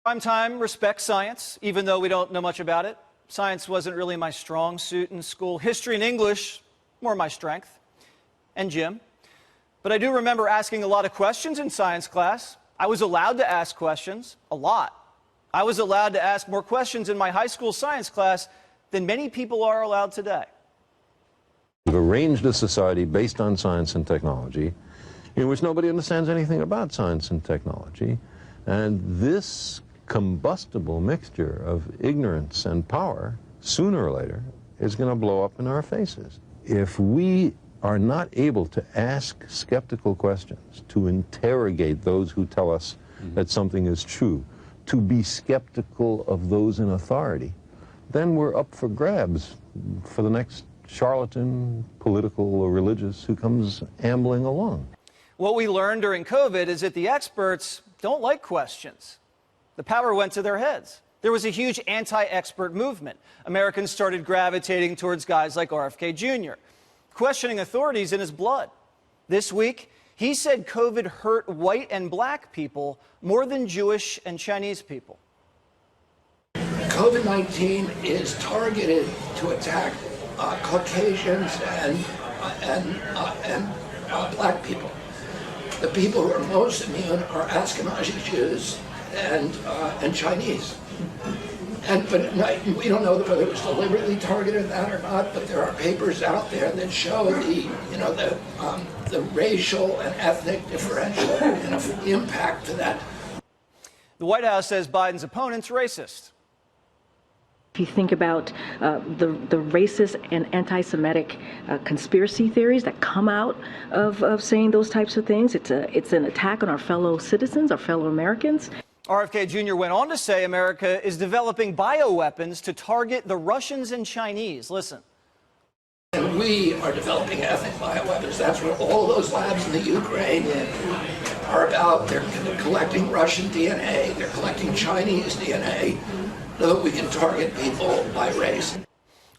Primetime respects science, even though we don't know much about it. Science wasn't really my strong suit in school. History and English, more my strength, and gym. But I do remember asking a lot of questions in science class. I was allowed to ask questions, a lot. I was allowed to ask more questions in my high school science class than many people are allowed today. We've arranged a society based on science and technology in which nobody understands anything about science and technology. And this combustible mixture of ignorance and power, sooner or later, is going to blow up in our faces. If we are not able to ask skeptical questions, to interrogate those who tell us that something is true, to be skeptical of those in authority, then we're up for grabs for the next charlatan, political or religious, who comes ambling along. What we learned during COVID is that the experts don't like questions. The power went to their heads. There was a huge anti-expert movement. Americans started gravitating towards guys like RFK Jr., questioning authorities in his blood. This week, he said COVID hurt white and black people more than Jewish and Chinese people. COVID-19 is targeted to attack Caucasians and black people. The people who are most immune are Ashkenazi Jews and Chinese. But we don't know whether it was deliberately targeted that or not. But there are papers out there that show the racial and ethnic differential impact to that. The White House says Biden's opponent's racist. If you think about the racist and anti-Semitic conspiracy theories that come out of saying those types of things, it's an attack on our fellow citizens, our fellow Americans. RFK Jr. went on to say America is developing bioweapons to target the Russians and Chinese. Listen. And we are developing ethnic bioweapons. That's what all those labs in the Ukraine are about. They're collecting Russian DNA. They're collecting Chinese DNA so that we can target people by race.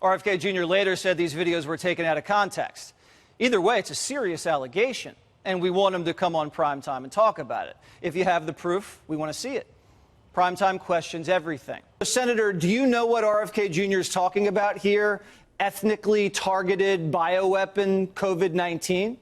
RFK Jr. later said these videos were taken out of context. Either way, it's a serious allegation, and we want him to come on Primetime and talk about it. If you have the proof, we want to see it. Primetime questions everything. Senator, do you know what RFK Jr. is talking about here? Ethnically targeted bioweapon COVID-19?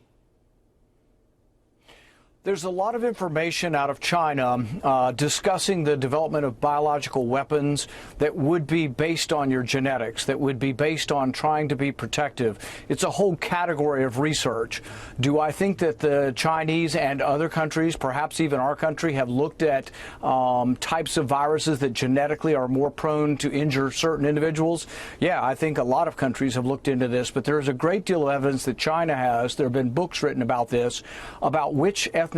There's a lot of information out of China discussing the development of biological weapons that would be based on your genetics, that would be based on trying to be protective. It's a whole category of research. Do I think that the Chinese and other countries, perhaps even our country, have looked at types of viruses that genetically are more prone to injure certain individuals? Yeah, I think a lot of countries have looked into this, but there's a great deal of evidence that China has. There have been books written about this, about which ethnicities.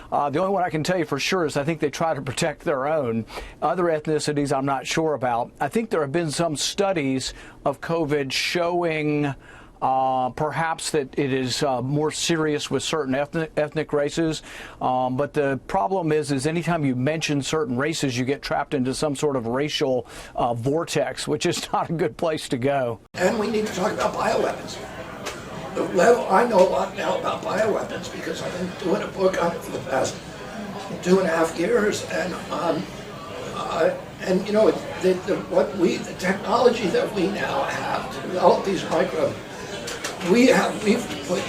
The only one I can tell you for sure is I think they try to protect their own. Other ethnicities I'm not sure about. I think there have been some studies of COVID showing perhaps that it is more serious with certain ethnic races. But the problem is anytime you mention certain races, you get trapped into some sort of racial vortex, which is not a good place to go. And we need to talk about bioweapons. I know a lot now about bioweapons because I've been doing a book on it for the past 2.5 years, and you know, the technology that we now have to develop these microbes, we've put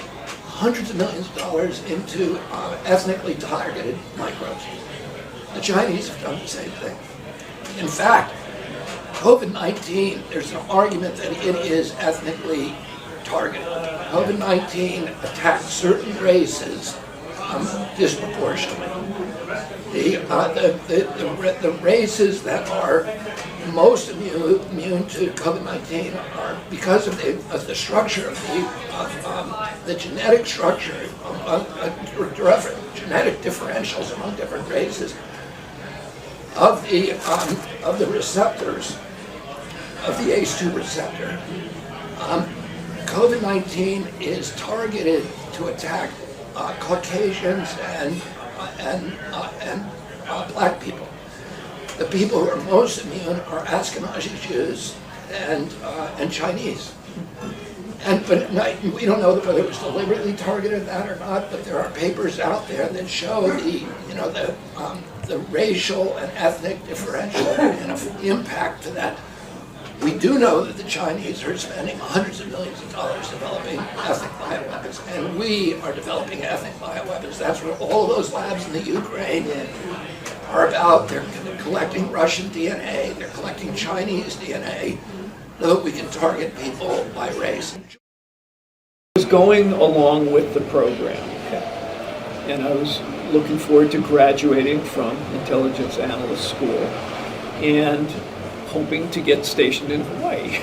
hundreds of millions of dollars into ethnically targeted microbes. The Chinese have done the same thing. In fact, COVID-19, there's an argument that it is ethnically targeted. COVID-19 attacks certain races disproportionately. The races that are most immune to COVID-19 are because of the structure of the genetic structure, genetic differentials among different races of the receptors of the ACE2 receptor. COVID-19 is targeted to attack Caucasians and black people. The people who are most immune are Ashkenazi Jews and Chinese. But we don't know whether it was deliberately targeted that or not. But there are papers out there that show the racial and ethnic differential impact to that. We do know that the Chinese are spending hundreds of millions of dollars developing ethnic bioweapons, and we are developing ethnic bioweapons. That's what all those labs in the Ukraine are about. They're collecting Russian DNA, they're collecting Chinese DNA, so that we can target people by race. I was going along with the program, and I was looking forward to graduating from intelligence analyst school and hoping to get stationed in Hawaii.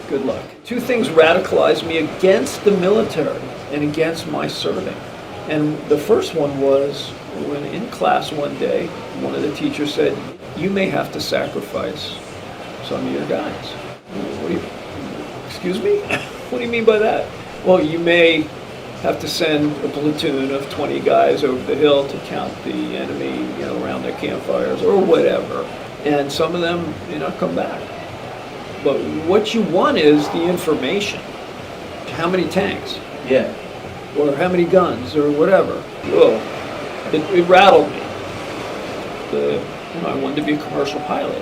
Good luck. Two things radicalized me against the military and against my serving. And the first one was when in class one day, one of the teachers said, "You may have to sacrifice some of your guys." What do you, excuse me? What do you mean by that? Well, you may have to send a platoon of 20 guys over the hill to count the enemy, around their campfires or whatever. And some of them, come back. But what you want is the information. How many tanks? Yeah. Or how many guns or whatever. Whoa. It rattled me. I wanted to be a commercial pilot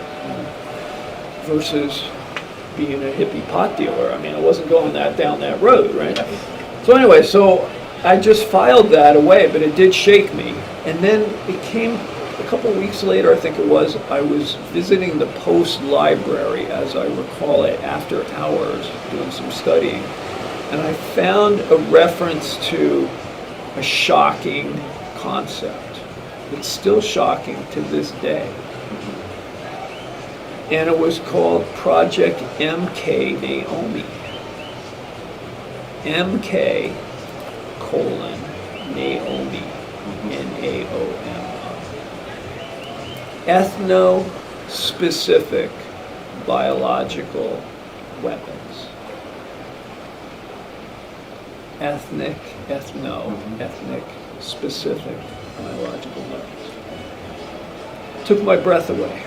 versus being a hippie pot dealer. I mean, I wasn't going down that road, right? So anyway, I just filed that away, but it did shake me. And then it came a couple weeks later, I think it was, I was visiting the Post Library, as I recall it, after hours, doing some studying. And I found a reference to a shocking concept. It's still shocking to this day. And it was called Project MK Naomi. MK Naomi. Naomi. Ethno-specific biological weapons. Ethnic specific biological weapons. Took my breath away.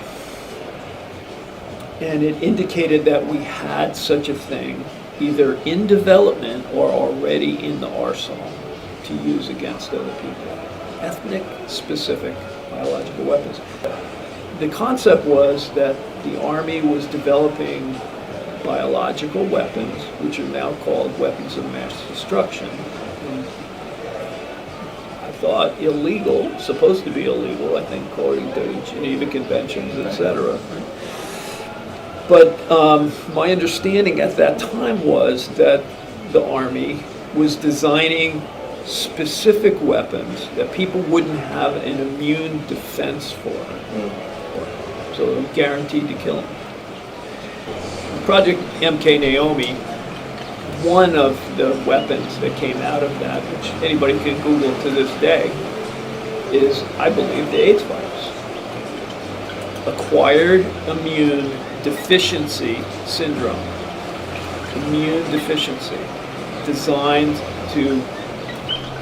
And it indicated that we had such a thing either in development or already in the arsenal to use against other people. Ethnic specific biological weapons. The concept was that the Army was developing biological weapons, which are now called weapons of mass destruction. And I thought illegal, supposed to be illegal, I think, according to Geneva Conventions, etc. But my understanding at that time was that the Army was designing specific weapons that people wouldn't have an immune defense for. So it was guaranteed to kill them. Project MK Naomi, one of the weapons that came out of that, which anybody can Google to this day, is, I believe, the AIDS virus. Acquired immune deficiency syndrome. Immune deficiency, designed to,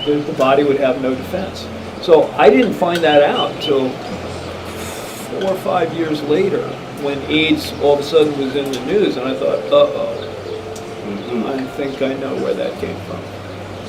the body would have no defense. So I didn't find that out until 4 or 5 years later, when AIDS all of a sudden was in the news, and I thought, I think I know where that came from.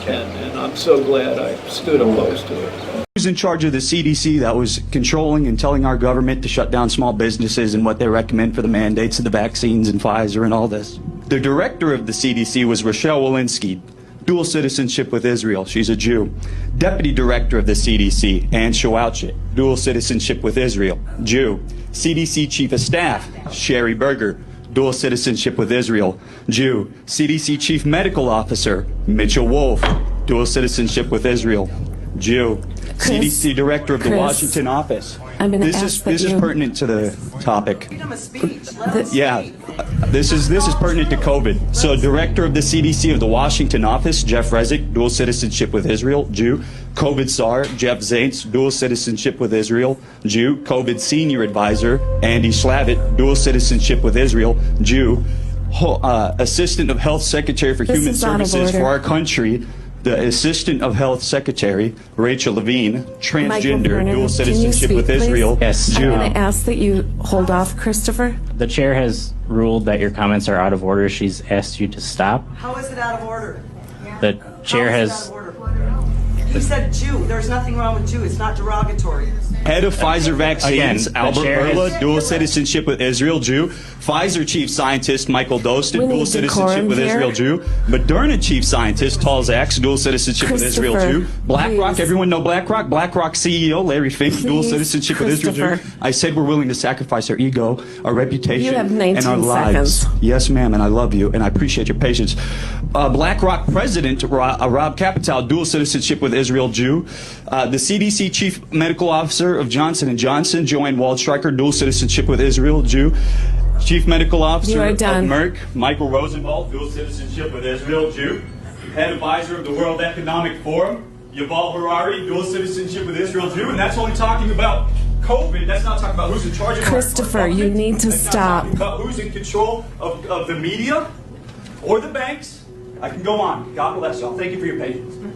And I'm so glad I stood opposed to it. Who's in charge of the CDC that was controlling and telling our government to shut down small businesses and what they recommend for the mandates of the vaccines and Pfizer and all this? The director of the CDC was Rochelle Walensky, dual citizenship with Israel. She's a Jew. Deputy director of the CDC, Ann Shawalchik, dual citizenship with Israel, Jew. CDC chief of staff, Sherry Berger, dual citizenship with Israel, Jew. CDC chief medical officer, Mitchell Wolf, dual citizenship with Israel, Jew. CDC director of the Washington office. This is pertinent to the topic. Yeah, this is pertinent to COVID. So, director of the CDC of the Washington office, Jeff Resnick, dual citizenship with Israel, Jew. COVID SAR, Jeff Zaints, dual citizenship with Israel, Jew. COVID senior advisor, Andy Slavitt, dual citizenship with Israel, Jew. Assistant of Health Secretary for Human Services for our country, The Assistant of Health Secretary, Rachel Levine, transgender, Vernon, dual can you citizenship speak, with please? Israel. Yes. I'm going to ask that you hold off, Christopher. The chair has ruled that your comments are out of order. She's asked you to stop. How is it out of order? The chair How is it has. out of order? You said Jew. There's nothing wrong with Jew. It's not derogatory. Head of Pfizer Vaccines, Again, the Albert chair has- Bourla, dual citizenship with Israel, Jew. Pfizer Chief Scientist, Michael Dostin, We dual need citizenship decorum with here. Israel, Jew. Moderna Chief Scientist, Tal Zaks, dual citizenship with Israel, Christopher, Jew. BlackRock, please. everyone know BlackRock? BlackRock CEO, Larry Fink, dual Please, citizenship with Israel, Jew. Christopher. I said we're willing to sacrifice our ego, our reputation, You have and 19 our lives. seconds. Yes, ma'am, and I love you, and I appreciate your patience. BlackRock President Rob Capitale, dual citizenship with Israel, Jew. The CDC Chief Medical Officer of Johnson & Johnson, Joanne Waldstreicher, dual citizenship with Israel, Jew. Chief Medical Officer You are of done. Merck, Michael Rosenwald, dual citizenship with Israel, Jew. Head advisor of the World Economic Forum, Yuval Harari, dual citizenship with Israel, Jew. And that's only talking about COVID. That's not talking about who's in charge of our Christopher, you government. need to That's not stop. talking about who's in control of the media or the banks. I can go on. God bless y'all. Thank you for your patience.